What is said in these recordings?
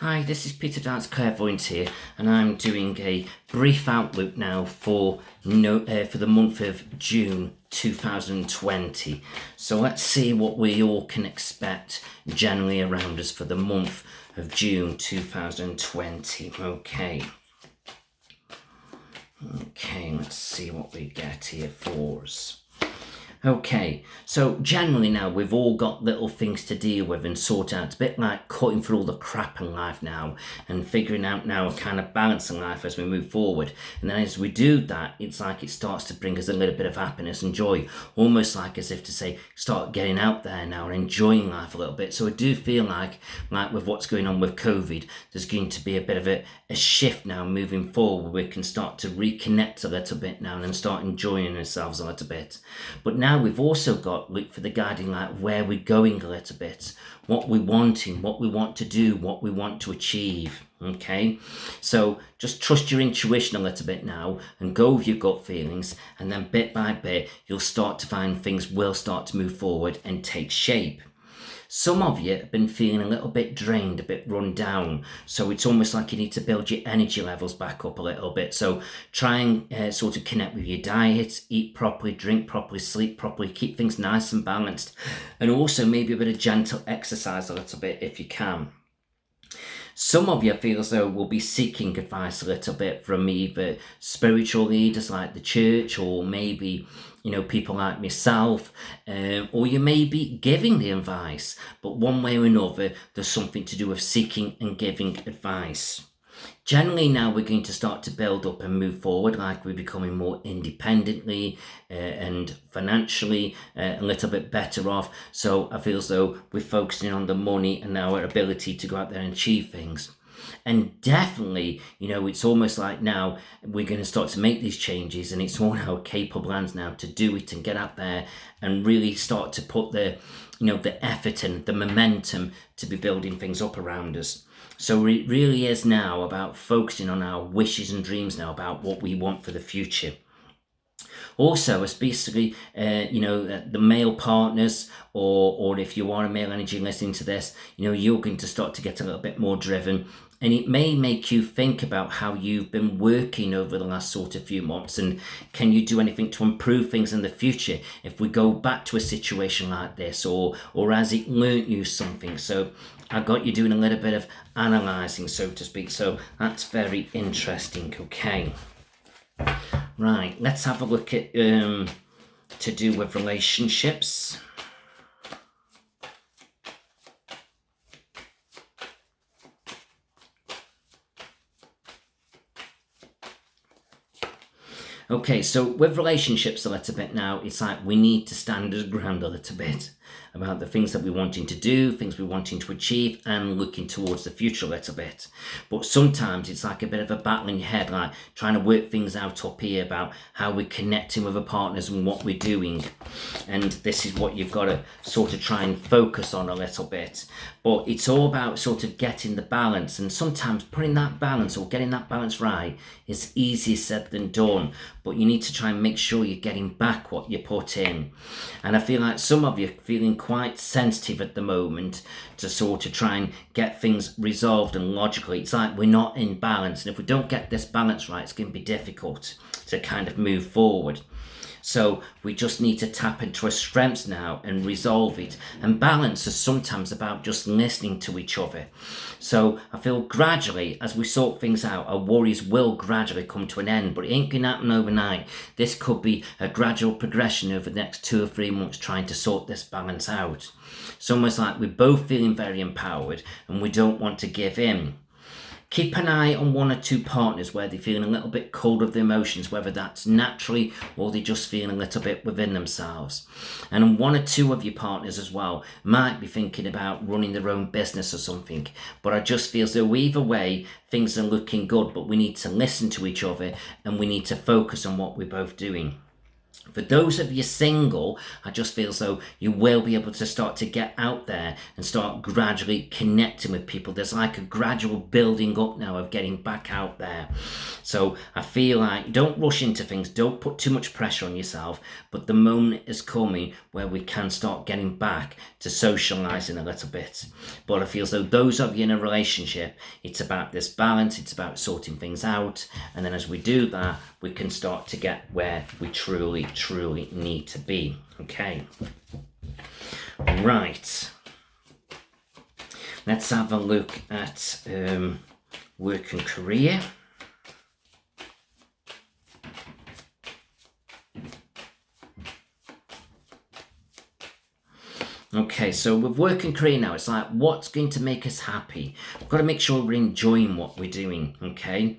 Hi, this is Peter Dance Clairvoyant here, and I'm doing a brief outlook now for the month of June 2020. So let's see what we all can expect generally around us for the month of June 2020. Okay, let's see what we get here for us. Okay, so generally now we've all got little things to deal with and sort out. It's a bit like cutting through all the crap in life now and figuring out now a kind of balance in life as we move forward. And then as we do that, it's like it starts to bring us a little bit of happiness and joy, almost like as if to say, start getting out there now and enjoying life a little bit. So I do feel like with what's going on with COVID, there's going to be a bit of a shift now moving forward. We can start to reconnect a little bit now and start enjoying ourselves a little bit. But now we've also got look for the guiding light, where we're going a little bit, what we're wanting, what we want to do, what we want to achieve. Okay, so just trust your intuition a little bit now and go with your gut feelings, and then bit by bit you'll start to find things will start to move forward and take shape. Some of you have been feeling a little bit drained, a bit run down. So it's almost like you need to build your energy levels back up a little bit. So try and sort of connect with your diet, eat properly, drink properly, sleep properly, keep things nice and balanced. And also maybe a bit of gentle exercise a little bit if you can. Some of you feel as though will be seeking advice a little bit from either spiritual leaders like the church, or maybe people like myself, or you may be giving the advice, but one way or another there's something to do with seeking and giving advice. Generally now we're going to start to build up and move forward, like we're becoming more independently and financially a little bit better off. So I feel as though we're focusing on the money and our ability to go out there and achieve things. And definitely, it's almost like now we're going to start to make these changes, and it's all our capable hands now to do it and get out there and really start to put the effort and the momentum to be building things up around us. So it really is now about focusing on our wishes and dreams now, about what we want for the future. Also, especially, the male partners, or if you are a male energy listening to this, you're going to start to get a little bit more driven. And it may make you think about how you've been working over the last sort of few months, and can you do anything to improve things in the future if we go back to a situation like this, or has it learnt you something? So I got you doing a little bit of analysing, so to speak. So that's very interesting. Okay. Right, let's have a look at to do with relationships. Okay, so with relationships a little bit now, it's like we need to stand our ground a little bit about the things that we're wanting to do, things we're wanting to achieve, and looking towards the future a little bit. But sometimes it's like a bit of a battle in your head, like trying to work things out up here about how we're connecting with our partners and what we're doing. And this is what you've got to sort of try and focus on a little bit. But it's all about sort of getting the balance, and sometimes putting that balance or getting that balance right is easier said than done. But you need to try and make sure you're getting back what you put in. And I feel like some of you are feeling quite sensitive at the moment to sort of try and get things resolved and logically. It's like we're not in balance, and if we don't get this balance right, it's going to be difficult to kind of move forward. So we just need to tap into our strengths now and resolve it. And balance is sometimes about just listening to each other. So I feel gradually, as we sort things out, our worries will gradually come to an end, but it ain't going to happen overnight. This could be a gradual progression over the next 2 or 3 months, trying to sort this balance out. It's almost like we're both feeling very empowered and we don't want to give in. Keep an eye on 1 or 2 partners where they're feeling a little bit cold of the emotions, whether that's naturally or they're just feeling a little bit within themselves. And 1 or 2 of your partners as well might be thinking about running their own business or something. But I just feel as though either way, things are looking good, but we need to listen to each other and we need to focus on what we're both doing. For those of you single, I just feel as though you will be able to start to get out there and start gradually connecting with people. There's like a gradual building up now of getting back out there. So I feel like don't rush into things, don't put too much pressure on yourself, but the moment is coming where we can start getting back to socializing a little bit. But I feel as though those of you in a relationship, it's about this balance, it's about sorting things out, and then as we do that, we can start to get where we truly need to be. Okay. Right. Let's have a look at work and career. Okay, so with work and career now, it's like, what's going to make us happy? We've got to make sure we're enjoying what we're doing, okay?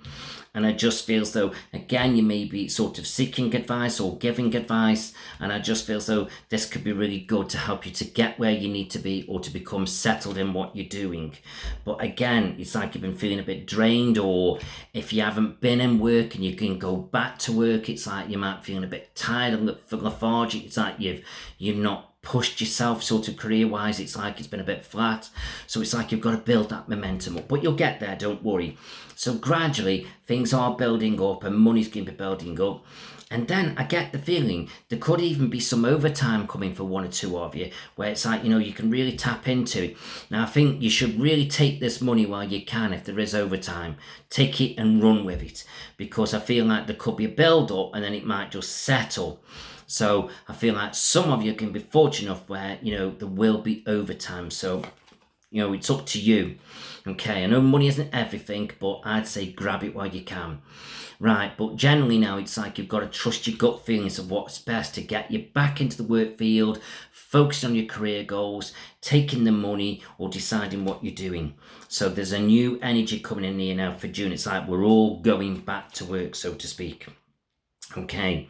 And I just feel as though, again, you may be sort of seeking advice or giving advice, and I just feel as though this could be really good to help you to get where you need to be or to become settled in what you're doing. But again, it's like you've been feeling a bit drained, or if you haven't been in work and you can go back to work, it's like you might be feeling a bit tired and lethargic. It's like you've not pushed yourself sort of career-wise. It's like it's been a bit flat. So it's like you've got to build that momentum up. But you'll get there, don't worry. So gradually, things are building up and money's going to be building up. And then I get the feeling there could even be some overtime coming for one or two of you, where it's like, you can really tap into it. Now, I think you should really take this money while you can. If there is overtime, take it and run with it, because I feel like there could be a build-up and then it might just settle. So I feel like some of you can be fortunate enough where, there will be overtime. So, it's up to you. Okay, I know money isn't everything, but I'd say grab it while you can. Right, but generally now it's like you've got to trust your gut feelings of what's best to get you back into the work field, focusing on your career goals, taking the money, or deciding what you're doing. So there's a new energy coming in here now for June. It's like we're all going back to work, so to speak. Okay,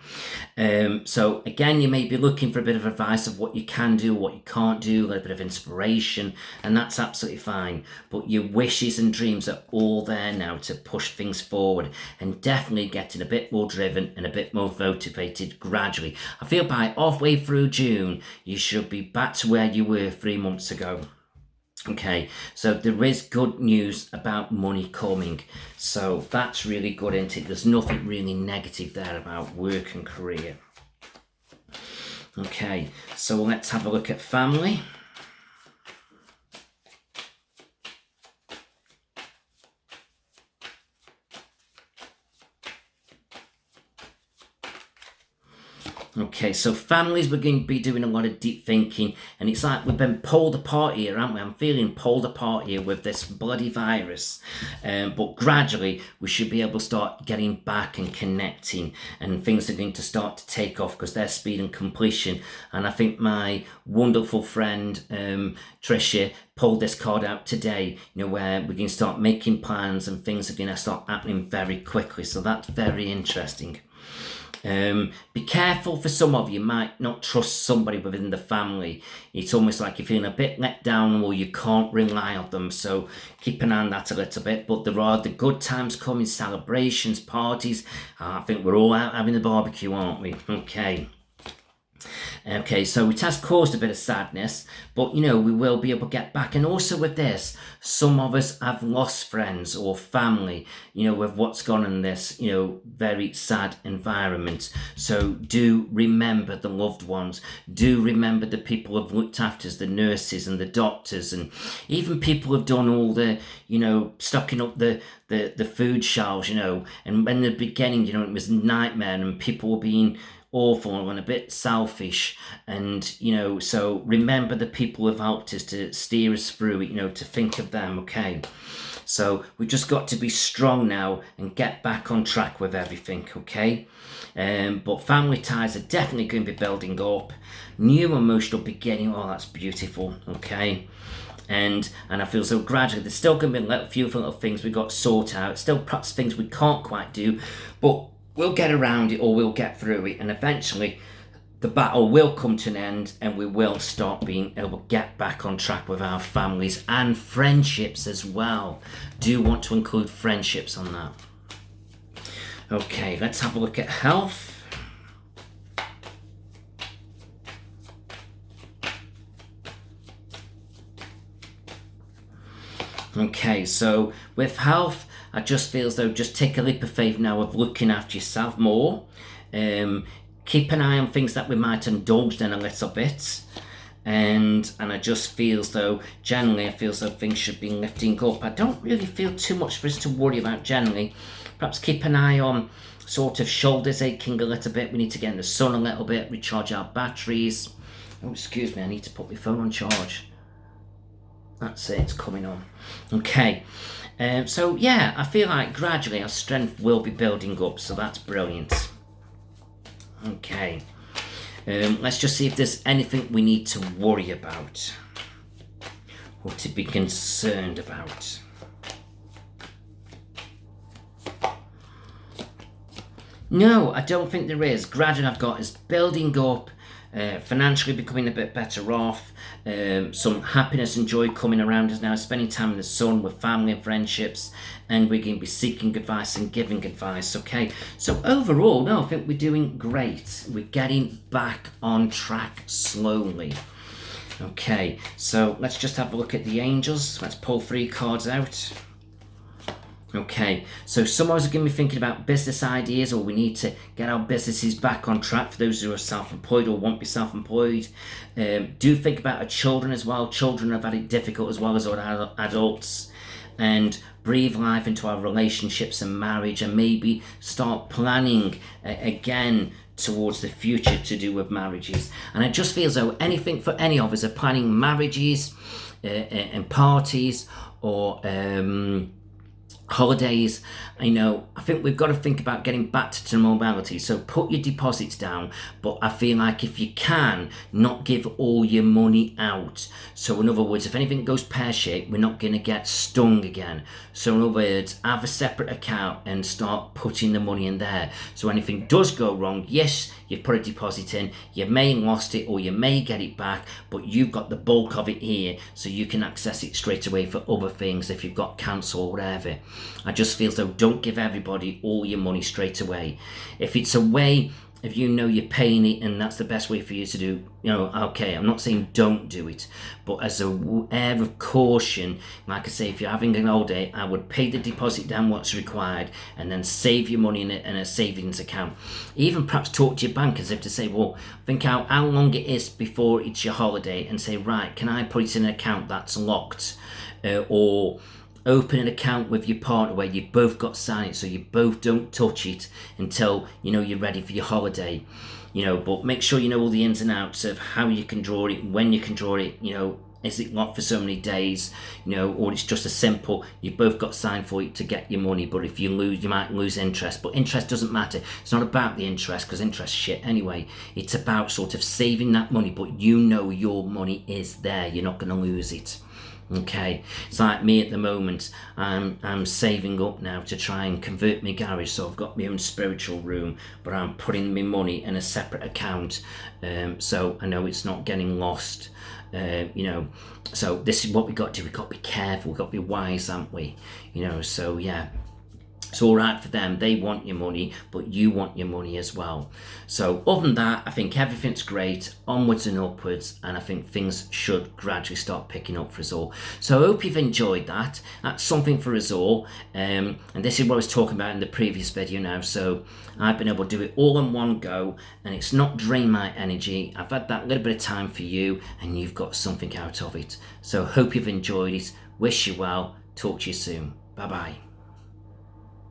so again, you may be looking for a bit of advice of what you can do, what you can't do, a little bit of inspiration, and that's absolutely fine. But your wishes and dreams are all there now to push things forward, and definitely getting a bit more driven and a bit more motivated gradually. I feel by halfway through June, you should be back to where you were 3 months ago. Okay, so there is good news about money coming. So that's really good, isn't it? There's nothing really negative there about work and career. Okay, so let's have a look at family. Okay, so families, we're going to be doing a lot of deep thinking, and it's like we've been pulled apart here, aren't we? I'm feeling pulled apart here with this bloody virus. But gradually, we should be able to start getting back and connecting, and things are going to start to take off because they're speed and completion. And I think my wonderful friend, Tricia, pulled this card out today, where we're going to start making plans and things are going to start happening very quickly. So that's very interesting. Be careful, for some of you might not trust somebody within the family. It's almost like you're feeling a bit let down or you can't rely on them, so keep an eye on that a little bit. But there are the good times coming, celebrations, parties. I think we're all out having a barbecue, aren't we? Okay, so it has caused a bit of sadness, but we will be able to get back. And also with this, some of us have lost friends or family, with what's gone on in this, very sad environment. So do remember the loved ones. Do remember the people who've looked after us, the nurses and the doctors, and even people who've done all the, stocking up the food shelves, and in the beginning, it was a nightmare and people were being awful and a bit selfish, and so remember the people who've helped us to steer us through it, to think of them. Okay, so we've just got to be strong now and get back on track with everything. Okay, but family ties are definitely going to be building up. New emotional beginning, oh, that's beautiful. Okay, and I feel so gradually there's still going to be a few little things we've got to sort out, still perhaps things we can't quite do, but we'll get around it or we'll get through it, and eventually the battle will come to an end and we will start being able to get back on track with our families and friendships as well. Do want to include friendships on that. Okay, let's have a look at health. Okay, so with health, I just feel as though just take a leap of faith now of looking after yourself more. Keep an eye on things that we might indulge in a little bit. And I just feel as though generally I feel as though things should be lifting up. I don't really feel too much for us to worry about generally. Perhaps keep an eye on sort of shoulders aching a little bit. We need to get in the sun a little bit, recharge our batteries. Oh, excuse me, I need to put my phone on charge. That's it, it's coming on. Okay, so yeah, I feel like gradually our strength will be building up, so that's brilliant. Okay, let's just see if there's anything we need to worry about or to be concerned about. No, I don't think there is. Gradually I've got is building up, financially becoming a bit better off, some happiness and joy coming around us now, spending time in the sun with family and friendships, and we're going to be seeking advice and giving advice, okay? So overall, no, I think we're doing great. We're getting back on track slowly. Okay, so let's just have a look at the angels. Let's pull 3 cards out. Okay, so some of us are going to be thinking about business ideas, or we need to get our businesses back on track for those who are self-employed or want to be self-employed. Do think about our children as well. Children have had it difficult as well as our adults. And breathe life into our relationships and marriage, and maybe start planning again towards the future to do with marriages. And I just feel as though anything for any of us are planning marriages and parties or holidays. I think we've got to think about getting back to normality. So put your deposits down, but I feel like if you can, not give all your money out. So in other words, if anything goes pear-shaped, we're not going to get stung again. So in other words, have a separate account and start putting the money in there. So anything does go wrong, yes, you've put a deposit in, you may have lost it or you may get it back, but you've got the bulk of it here, so you can access it straight away for other things if you've got cancer or whatever. I just feel as though don't give everybody all your money straight away. If it's a way, if you know you're paying it and that's the best way for you to do, okay, I'm not saying don't do it, but as a air of caution, like I say, if you're having an old day, I would pay the deposit down what's required and then save your money in a savings account. Even perhaps talk to your bank as if to say, well, think out how long it is before it's your holiday and say, right, can I put it in an account that's locked? Or open an account with your partner where you both got signed it, so you both don't touch it until you're ready for your holiday. But make sure you know all the ins and outs of how you can draw it, when you can draw it. Is it locked for so many days? Or it's just a simple, you both got signed for it to get your money, but if you lose, you might lose interest. But interest doesn't matter. It's not about the interest, because interest shit anyway. It's about sort of saving that money, but your money is there. You're not going to lose it. Okay, it's like me at the moment. I'm saving up now to try and convert my garage, so I've got my own spiritual room, but I'm putting my money in a separate account, so I know it's not getting lost. So this is what we got to do. We've got to be careful, we've got to be wise, haven't we? So yeah, it's all right for them. They want your money, but you want your money as well. So other than that, I think everything's great, onwards and upwards, and I think things should gradually start picking up for us all. So I hope you've enjoyed that. That's something for us all. And this is what I was talking about in the previous video now. So I've been able to do it all in one go, and it's not drained my energy. I've had that little bit of time for you, and you've got something out of it. So hope you've enjoyed it. Wish you well. Talk to you soon. Bye-bye.